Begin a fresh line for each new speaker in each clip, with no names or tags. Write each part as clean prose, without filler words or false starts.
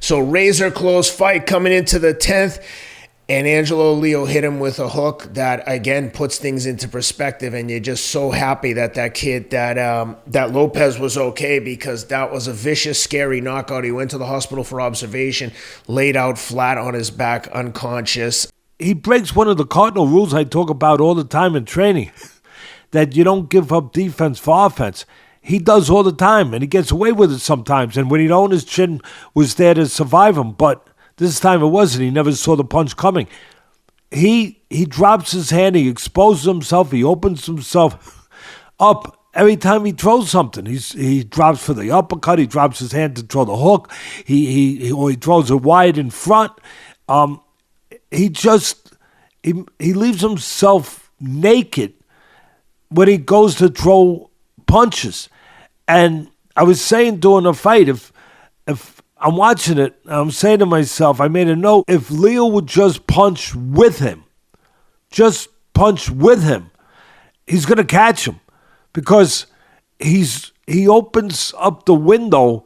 So razor close fight coming into the 10th. And Angelo Leo hit him with a hook that, again, puts things into perspective. And you're just so happy that kid, that Lopez was okay, because that was a vicious, scary knockout. He went to the hospital for observation, laid out flat on his back, unconscious.
He breaks one of the cardinal rules I talk about all the time in training, that you don't give up defense for offense. He does all the time, and he gets away with it sometimes. And when he don't, his chin was there to survive him. But this time it wasn't. He never saw the punch coming. He drops his hand. He exposes himself. He opens himself up every time he throws something. He drops for the uppercut. He drops his hand to throw the hook. He throws it wide in front. He leaves himself naked when he goes to throw punches. And I was saying during the fight, if I'm watching it, I'm saying to myself, I made a note, if Leo would just punch with him, he's going to catch him, because he opens up the window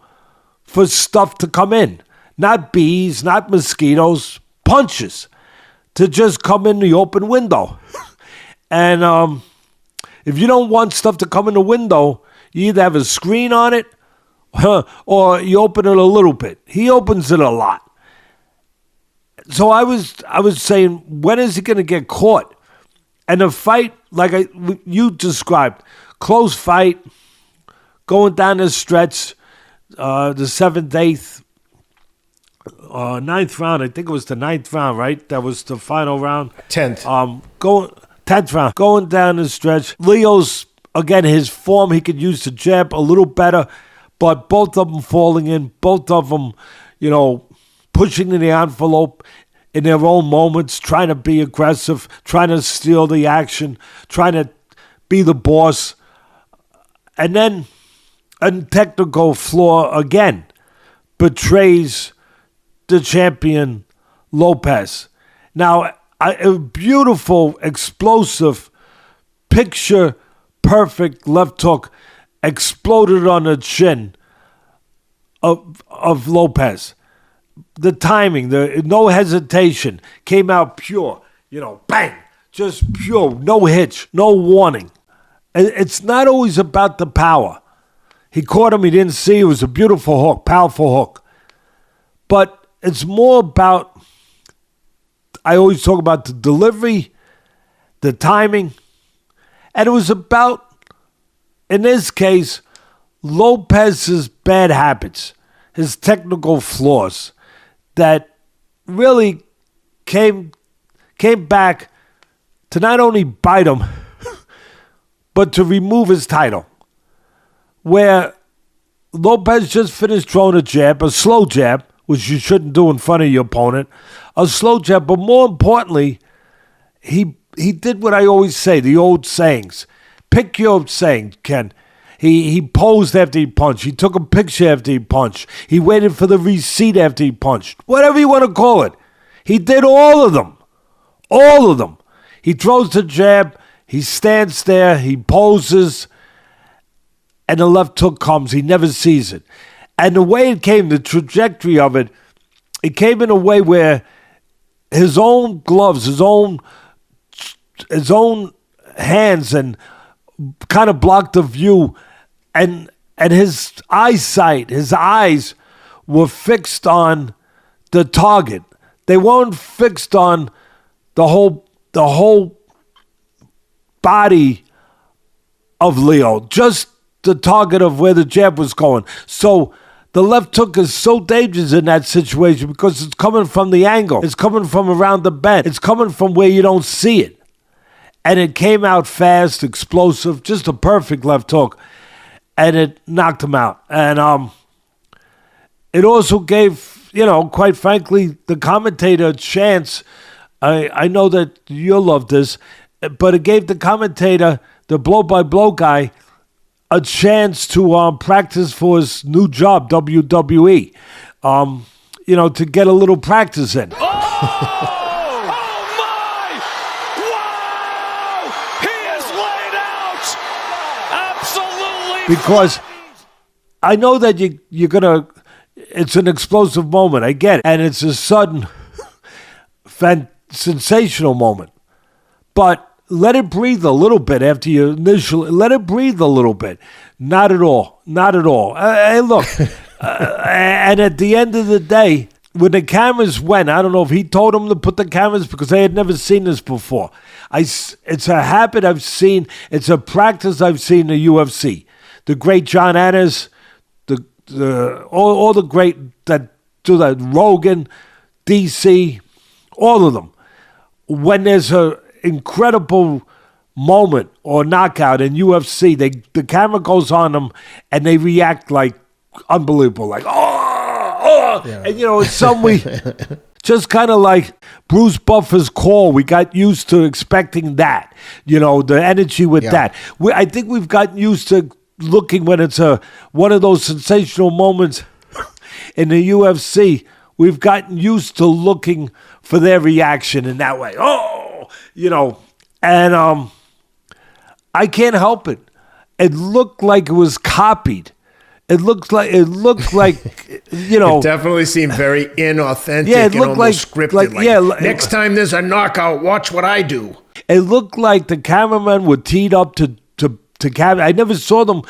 for stuff to come in. Not bees, not mosquitoes, punches to just come in the open window. And if you don't want stuff to come in the window, you either have a screen on it, or you open it a little bit. He opens it a lot. So I was saying, when is he going to get caught? And the fight, like you described, close fight, going down the stretch, the 7th, 8th, 9th round. I think it was the 9th round, right? That was the final round.
10th.
10th round. Going down the stretch. Leo's, again, his form, he could use the jab a little better. But both of them falling in, both of them, pushing in the envelope in their own moments, trying to be aggressive, trying to steal the action, trying to be the boss. And then a technical flaw again betrays the champion Lopez. Now, a beautiful, explosive, picture-perfect left hook exploded on the chin of Lopez. The timing, no hesitation, came out pure. Bang, just pure, no hitch, no warning. It's not always about the power. He caught him, he didn't see. It was a beautiful hook, powerful hook. But it's more about, I always talk about the delivery, the timing, and it was about, in this case, Lopez's bad habits, his technical flaws that really came back to not only bite him, but to remove his title. Where Lopez just finished throwing a jab, a slow jab, which you shouldn't do in front of your opponent, a slow jab, but more importantly, he did what I always say, the old sayings. Pick your saying, Ken. He posed after he punched. He took a picture after he punched. He waited for the receipt after he punched. Whatever you want to call it. He did all of them. All of them. He throws the jab. He stands there. He poses. And the left hook comes. He never sees it. And the way it came, the trajectory of it, it came in a way where his own gloves, his own hands and kind of blocked the view, and his eyesight, his eyes were fixed on the target. They weren't fixed on the whole body of Leo, just the target of where the jab was going. So the left hook is so dangerous in that situation because it's coming from the angle. It's coming from around the bend. It's coming from where you don't see it. And it came out fast, explosive, just a perfect left hook. And it knocked him out. And it also gave, quite frankly, the commentator a chance. I know that you'll love this, but it gave the commentator, the blow-by-blow guy, a chance to practice for his new job, WWE. To get a little practice in. Because I know that you're going to, it's an explosive moment. I get it. And it's a sudden, sensational moment. But let it breathe a little bit after you initially. Let it breathe a little bit. Not at all. Not at all. Hey, look. And at the end of the day, when the cameras went, I don't know if he told them to put the cameras because they had never seen this before. It's a habit I've seen. It's a practice I've seen in the UFC. The great John Annis, all the great that do that, Rogan, DC, all of them. When there's a incredible moment or knockout in UFC, the camera goes on them and they react like unbelievable, like yeah. And in some way, just kind of like Bruce Buffer's call, we got used to expecting that, the energy with that. I think we've gotten used to looking when it's one of those sensational moments in the UFC. We've gotten used to looking for their reaction in that way. And I can't help it. It looked like it was copied. It looked like
It definitely seemed very inauthentic.
Yeah, it looked
and almost scripted. Next time there's a knockout, watch what I do.
It looked like the cameramen were teed up to camera. I never saw them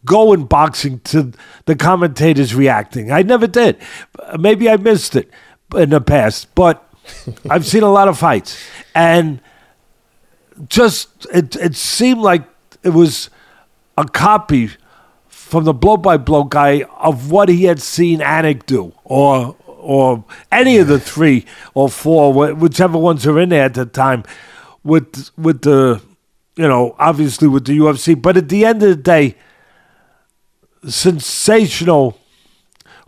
go in boxing to the commentators reacting. I never did. Maybe I missed it in the past, but I've seen a lot of fights, and just it seemed like it was a copy from the blow-by-blow guy of what he had seen Anik do, or any of the 3 or 4, whichever ones are in there at the time, with the, obviously with the UFC. But at the end of the day, sensational.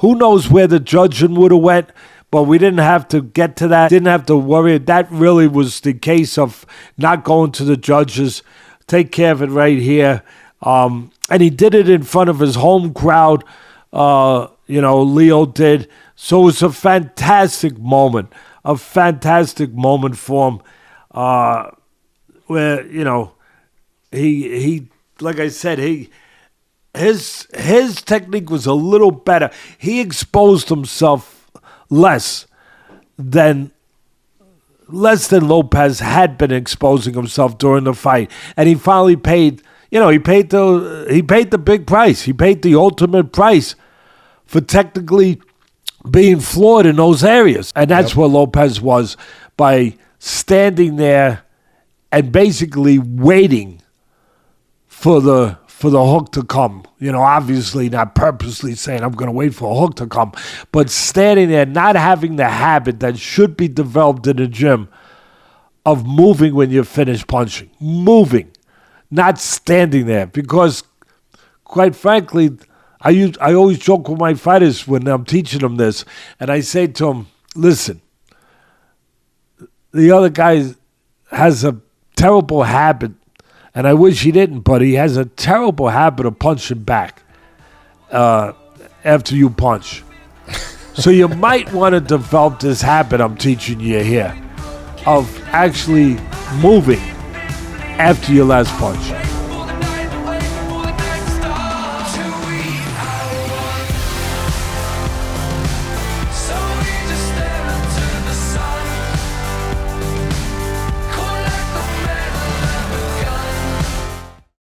Who knows where the judging would have went, but we didn't have to get to that. Didn't have to worry. That really was the case of not going to the judges. Take care of it right here. And he did it in front of his home crowd, Leo did. So it was a fantastic moment for him, where, he like I said, his technique was a little better. He exposed himself less than Lopez had been exposing himself during the fight, and he finally paid. He paid the big price. He paid the ultimate price for technically being flawed in those areas. And that's where Lopez was, by standing there and basically waiting for the hook to come. Obviously not purposely saying I'm going to wait for a hook to come, but standing there, not having the habit that should be developed in the gym of moving when you're finished punching. Moving. Not standing there, because, quite frankly, I always joke with my fighters when I'm teaching them this, and I say to them, listen, the other guy has a terrible habit, and I wish he didn't, but he has a terrible habit of punching back after you punch. So you might want to develop this habit I'm teaching you here of actually moving after your last punch.